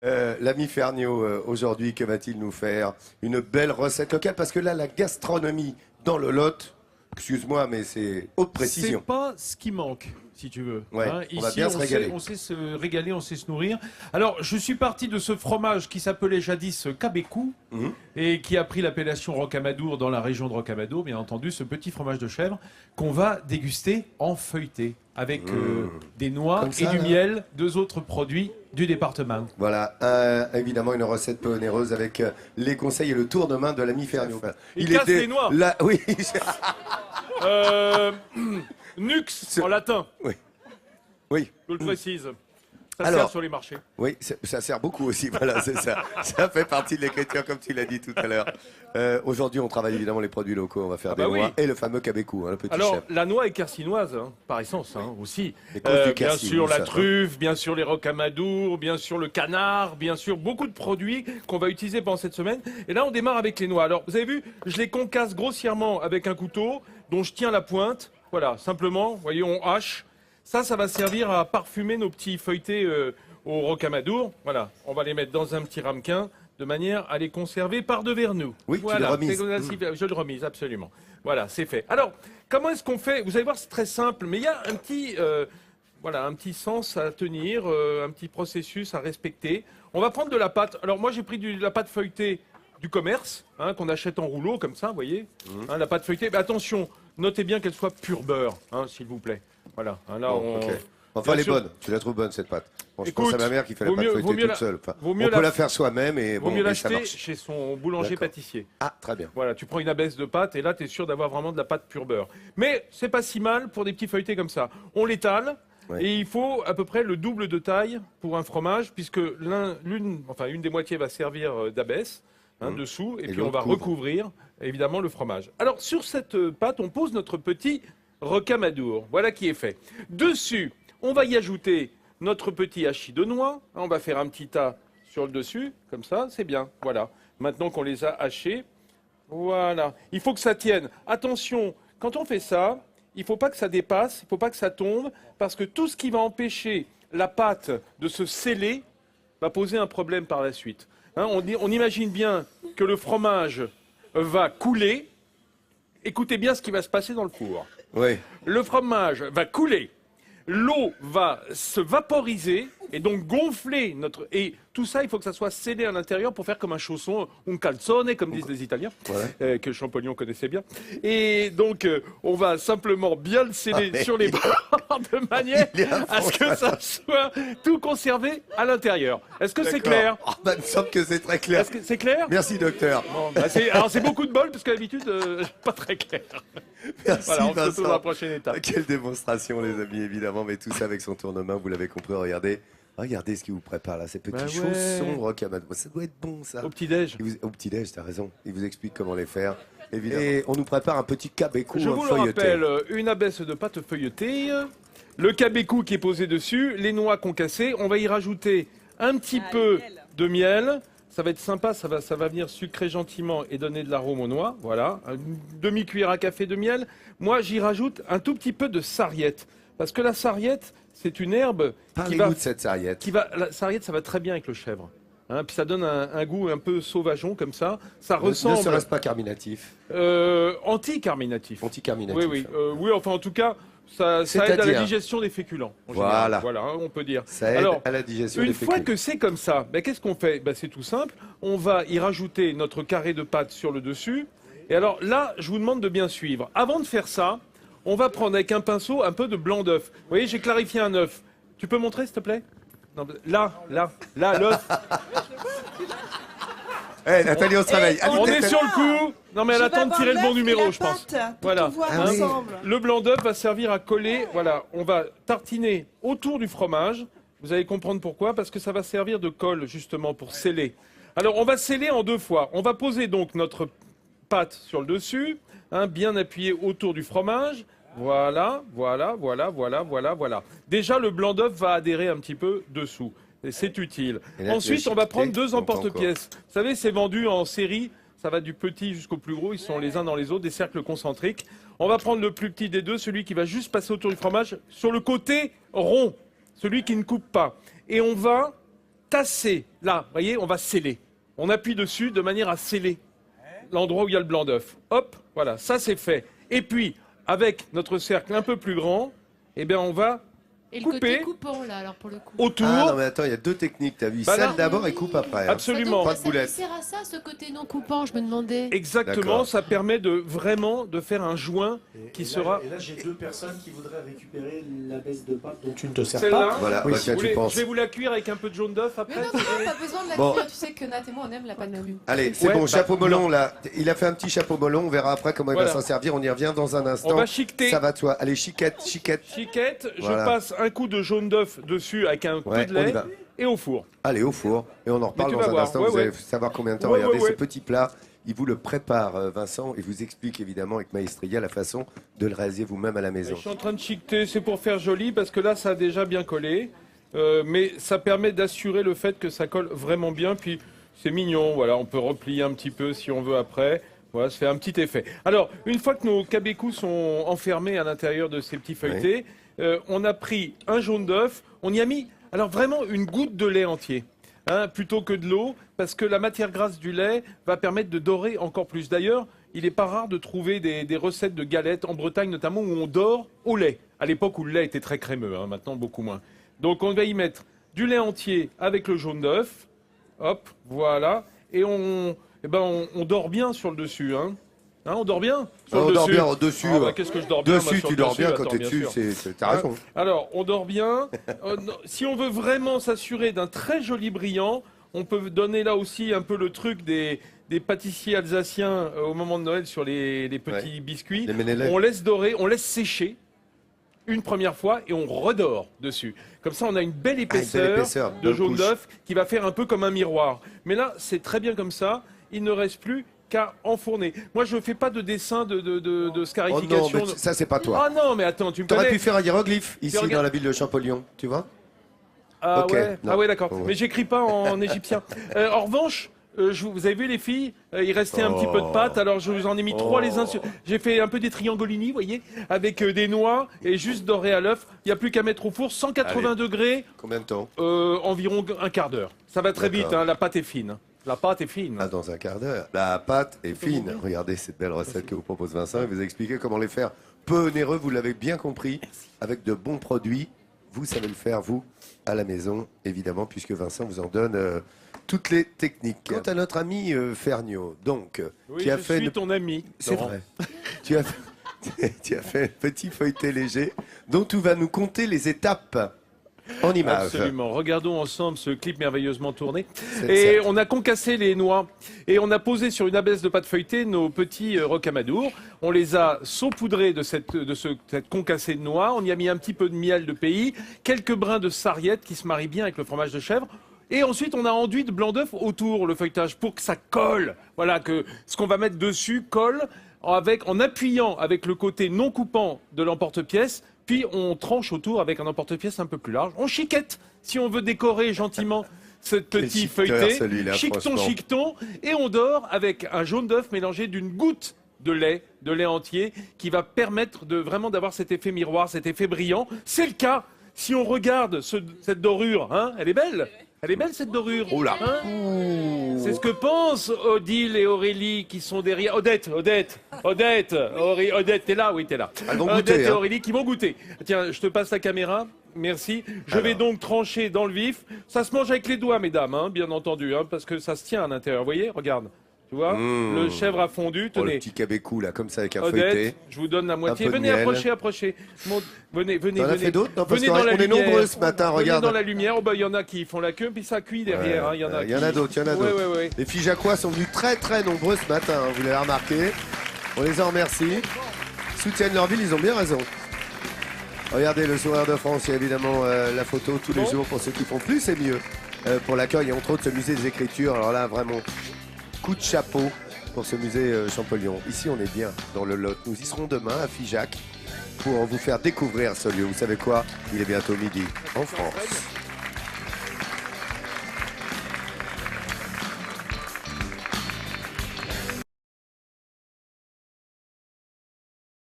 L'ami Ferniaud, aujourd'hui, que va-t-il nous faire? Une belle recette locale, parce que là, la gastronomie dans le Lot, excuse-moi, mais c'est haute précision. C'est pas ce qui manque, si tu veux. Ouais, on va Ici, bien se régaler. on sait se régaler, on sait se nourrir. Alors, je suis parti de ce fromage qui s'appelait jadis Cabécou Mhm. et qui a pris l'appellation Rocamadour dans la région de Rocamadour, bien entendu, ce petit fromage de chèvre qu'on va déguster en feuilleté avec des noix Comme ça, et du là. miel, deux autres produits du département. Voilà, évidemment, une recette peu onéreuse avec les conseils et le tour de main de l'ami Ferniaud. Il casse les noix. Là, oui, Nux en latin, oui, oui. je le précise. Ça Alors. sert sur les marchés. Oui, ça sert beaucoup aussi, voilà, c'est ça. Ça fait partie de l'écriture, comme tu l'as dit tout à l'heure. Aujourd'hui, on travaille évidemment les produits locaux. On va faire des bah oui. noix et le fameux cabécou, le petit Alors, chef. la noix est carcinoise, par essence, aussi. Les causes du Bien quercy, sûr, tout la ça, truffe, bien sûr, les rocamadours, bien sûr, le canard, bien sûr, beaucoup de produits qu'on va utiliser pendant cette semaine. Et là, on démarre avec les noix. Alors, vous avez vu, je les concasse grossièrement avec un couteau dont je tiens la pointe. Voilà, simplement, vous voyez, on hache. Ça va servir à parfumer nos petits feuilletés au rocamadour. Voilà, on va les mettre dans un petit ramequin de manière à les conserver par devers nous. Oui, tu les voilà, remises. je le remise, absolument. Voilà, c'est fait. Alors, comment est-ce qu'on fait? Vous allez voir, c'est très simple, mais il y a un petit, un petit sens à tenir, un petit processus à respecter. On va prendre de la pâte. Alors, moi, j'ai pris de la pâte feuilletée du commerce, qu'on achète en rouleau, comme ça, vous voyez. La pâte feuilletée. Mais attention, notez bien qu'elle soit pure beurre, s'il vous plaît. Voilà. Là, Bon, ok. Enfin, bien elle est sûr. bonne. Tu la trouves bonne, cette pâte. Bon, je Écoute, pense à ma mère qui fait la vaut pâte mieux- feuilletée vaut mieux toute la- seule. Enfin, vaut mieux on la- peut la faire soi-même et Vaut bon, mieux et ça l'acheter marche. chez son boulanger-pâtissier. Ah, très bien. Voilà, tu prends une abaisse de pâte et là, tu es sûr d'avoir vraiment de la pâte pure beurre. Mais c'est pas si mal pour des petits feuilletés comme ça. On l'étale Ouais. et il faut à peu près le double de taille pour un fromage, puisque une des moitiés va servir d'abaisse dessous et puis on l'autre va couvre. recouvrir évidemment le fromage. Alors sur cette pâte, on pose notre petit rocamadour. Voilà qui est fait. Dessus, on va y ajouter notre petit hachis de noix. On va faire un petit tas sur le dessus, comme ça, c'est bien. Voilà. Maintenant qu'on les a hachés, voilà. Il faut que ça tienne. Attention, quand on fait ça, il ne faut pas que ça dépasse, il ne faut pas que ça tombe, parce que tout ce qui va empêcher la pâte de se sceller va poser un problème par la suite. On imagine bien que le fromage va couler. Écoutez bien ce qui va se passer dans le four. Oui. Le fromage va couler, l'eau va se vaporiser et donc gonfler notre... Et tout ça, il faut que ça soit scellé à l'intérieur pour faire comme un chausson, un calzone, comme disent les Italiens, que Champollion connaissait bien. Et donc, on va simplement bien le sceller sur les bords de manière à ce que ça soit tout conservé à l'intérieur. Est-ce que c'est clair? Il me semble que c'est très clair. Est-ce que c'est clair? Merci, docteur. Bon, alors c'est beaucoup de bol parce qu'à l'habitude, pas très clair. Merci, Voilà, on se retrouve dans la Vincent. prochaine étape. Quelle démonstration, les amis, évidemment, mais tout ça avec son tournement, vous l'avez compris, regardez. Regardez ce qu'il vous prépare là, ces petits Bah ouais. chaussons rocamadour. Ça doit être bon, ça. Au petit-déj. Au petit-déj, t'as raison. Il vous explique comment les faire, évidemment. Et on nous prépare un petit cabécou Je vous le feuilleté. rappelle, une abaisse de pâte feuilletée, le cabécou qui est posé dessus, les noix concassées. On va y rajouter un petit peu de miel. Ça va être sympa, ça va venir sucrer gentiment et donner de l'arôme aux noix. Voilà, une demi-cuillère à café de miel. Moi, j'y rajoute un tout petit peu de sarriette. Parce que la sarriette, c'est une herbe Parlez-nous de cette sarriette. La sarriette, ça va très bien avec le chèvre. Puis ça donne un goût un peu sauvageon comme ça. Ça Ne ressemble... serait-ce pas carminatif, anti-carminatif. anti-carminatif. Oui, enfin en tout cas, ça aide à la C'est-à-dire digestion des féculents. En Voilà. général. Voilà, on peut dire. Ça aide Alors, à la digestion une des fois féculents. que c'est comme ça, qu'est-ce qu'on fait? C'est tout simple. On va y rajouter notre carré de pâte sur le dessus. Et alors là, je vous demande de bien suivre. Avant de faire ça, on va prendre avec un pinceau un peu de blanc d'œuf. Vous voyez, j'ai clarifié un œuf. Tu peux montrer, s'il te plaît? Non, là, l'œuf. Nathalie, on se réveille. Allez, On est Nathalie. sur le coup. Non, mais elle attend de tirer le bon numéro, je pense. Voilà. Ah oui. Le blanc d'œuf va servir à coller. Voilà, on va tartiner autour du fromage. Vous allez comprendre pourquoi, parce que ça va servir de colle justement pour sceller. Alors, on va sceller en deux fois. On va poser donc notre pâte sur le dessus, bien appuyé autour du fromage. Voilà. Déjà, le blanc d'œuf va adhérer un petit peu dessous. Et c'est utile. Et là, tu Ensuite, vas on va chiqueter prendre deux longtemps emporte-pièces. Vous savez, c'est vendu en série. Ça va du petit jusqu'au plus gros. Ils sont les uns dans les autres, des cercles concentriques. On va prendre le plus petit des deux, celui qui va juste passer autour du fromage, sur le côté rond, celui qui ne coupe pas. Et on va tasser. Là, vous voyez, on va sceller. On appuie dessus de manière à sceller l'endroit où il y a le blanc d'œuf. Hop, voilà, ça c'est fait. Et puis, avec notre cercle un peu plus grand, eh bien, on va Et le couper côté coupant, là, alors pour le coup. autour. Ah non mais attends, il y a deux techniques, t'as vu. Bah Celle là- d'abord et coupe après. hein. Absolument. Pas de Ça boulette. sert à ça, ce côté non coupant, je me demandais. Exactement, D'accord. ça permet de vraiment de faire un joint qui sera... Et là, j'ai deux personnes qui voudraient récupérer la baisse de pâte dont tu ne te sers Celle-là. pas. Voilà, Oui, bah, si tiens, Vous tu voulez- penses. je vais vous la cuire avec un peu de jaune d'œuf Mais après. non, pas besoin de la Bon. cuire. Tu sais que Nat et moi, on aime la pâte crue. Allez, c'est Ouais, bon, bah, chapeau melon là. Il a fait un petit chapeau melon, on verra après comment il Voilà. va s'en servir. On y revient dans un instant. On va chiqueter. Ça va de soi. Allez, chiquette, chiquette. Chiquette, Voilà. je passe un coup de jaune d'œuf dessus avec un Ouais, peu de on y lait va. et au four. Allez, au four. Et on en reparle tu dans vas un voir. instant. Ouais, Vous ouais. allez savoir combien de temps. Ouais, Regardez ouais, ce ouais. petit plat. Il vous le prépare, Vincent, et vous explique évidemment avec maestria la façon de le réaliser vous-même à la Je maison. suis en train de chiqueter, c'est pour faire joli parce que là ça a déjà bien collé. Mais ça permet d'assurer le fait que ça colle vraiment bien. Puis c'est mignon, voilà, on peut replier un petit peu si on veut après. Voilà, ça fait un petit effet. Alors, une fois que nos cabécous sont enfermés à l'intérieur de ces petits feuilletés, on a pris un jaune d'œuf, on y a mis alors vraiment une goutte de lait entier. Plutôt que de l'eau, parce que la matière grasse du lait va permettre de dorer encore plus. D'ailleurs, il n'est pas rare de trouver des recettes de galettes, en Bretagne notamment, où on dore au lait. À l'époque où le lait était très crémeux, maintenant beaucoup moins. Donc on va y mettre du lait entier avec le jaune d'œuf. Hop, voilà. Et on dort bien sur le dessus. On dort bien sur On le dort dessus. bien au-dessus. Ah, bah, qu'est-ce que je dors bien moi, Dessus, sur tu le dors dessus, bien quand attends, t'es bien dessus. sûr. T'as raison. Alors, on dort bien. Non, si on veut vraiment s'assurer d'un très joli brillant, on peut donner là aussi un peu le truc des pâtissiers alsaciens au moment de Noël sur les petits biscuits. Les Ménélec. On laisse dorer, on laisse sécher une première fois et on redore dessus. Comme ça, on a une belle épaisseur de bonne jaune couche. d'œuf qui va faire un peu comme un miroir. Mais là, c'est très bien comme ça. Il ne reste plus qu'à enfourner. Moi, je ne fais pas de dessin de Oh non, scarification. mais ça c'est pas toi. Ah non, mais attends, tu me T'aurais connais. pu faire un hiéroglyphe ici regarde- dans la ville de Champollion, tu vois? Ah Ok, ouais, non. ah ouais d'accord. Ouais. Mais j'écris pas en égyptien. En revanche, vous avez vu les filles, il restait un petit peu de pâte, alors je vous en ai mis trois les uns sur. J'ai fait un peu des triangolini, vous voyez, avec des noix et juste doré à l'œuf. Il n'y a plus qu'à mettre au four, 180 degrés, Combien de temps? environ un quart d'heure. Ça va très D'accord. vite, la pâte est fine. La pâte est fine. Ah, dans un quart d'heure. La pâte est fine. Regardez cette belle recette que vous propose Vincent. Il vous a expliqué comment les faire peu onéreux, vous l'avez bien compris, avec de bons produits. Vous savez le faire, vous, à la maison, évidemment, puisque Vincent vous en donne toutes les techniques. Quant à notre ami Ferniaud, donc, Oui, qui a je fait... suis ton ami. C'est Laurent. vrai. tu as fait un petit feuilleté léger dont tu vas nous compter les étapes en images. Absolument. Regardons ensemble ce clip merveilleusement tourné. C'est Et certes. on a concassé les noix et on a posé sur une abaisse de pâte feuilletée nos petits rocamadours. On les a saupoudrés de cette concassée de noix. On y a mis un petit peu de miel de pays, quelques brins de sarriette qui se marient bien avec le fromage de chèvre. Et ensuite, on a enduit de blanc d'œuf autour le feuilletage pour que ça colle. Voilà, que ce qu'on va mettre dessus colle en appuyant avec le côté non coupant de l'emporte-pièce. Puis on tranche autour avec un emporte-pièce un peu plus large. On chiquette si on veut décorer gentiment cette Quel petite chiqueteur, feuilletée. celui-là, Chiqueton, franchement. chiqueton. Et on dort avec un jaune d'œuf mélangé d'une goutte de lait entier, qui va permettre vraiment d'avoir cet effet miroir, cet effet brillant. C'est le cas si on regarde cette dorure. Elle est belle. Elle est belle cette dorure. Oh là. C'est ce que pensent Odile et Aurélie qui sont derrière. Odette, t'es là? Oui, t'es là. Elles vont Odette goûter, et hein. Aurélie qui vont goûter. Tiens, je te passe la caméra. Merci. Je vais donc trancher dans le vif. Ça se mange avec les doigts, mesdames, bien entendu, parce que ça se tient à l'intérieur. Vous voyez, regarde. Tu vois, le chèvre a fondu. Oh, le Tenez. petit cabécou, là, comme ça, avec un feuilleté. Odette, je vous donne la moitié. peu de Venez, miel. approchez. Venez. T'en as fait d'autres? Non, parce Venez qu'on dans la est lumière. nombreux ce matin, Venez regarde. dans la lumière. Oh, bah, il y en a qui font la queue, puis ça cuit derrière. Il y en a d'autres, Ouais. Les filles jacquois sont venus très très nombreux ce matin, vous l'avez remarqué. On les en remercie. Soutiennent leur ville, ils ont bien raison. Regardez le sourire de France, il y a évidemment la photo tous les jours pour ceux qui font plus et mieux pour l'accueil, et entre autres ce musée des écritures. Alors là, vraiment, coup de chapeau pour ce musée Champollion. Ici, on est bien dans le Lot. Nous y serons demain à Figeac pour vous faire découvrir ce lieu. Vous savez quoi? Il est bientôt midi en France.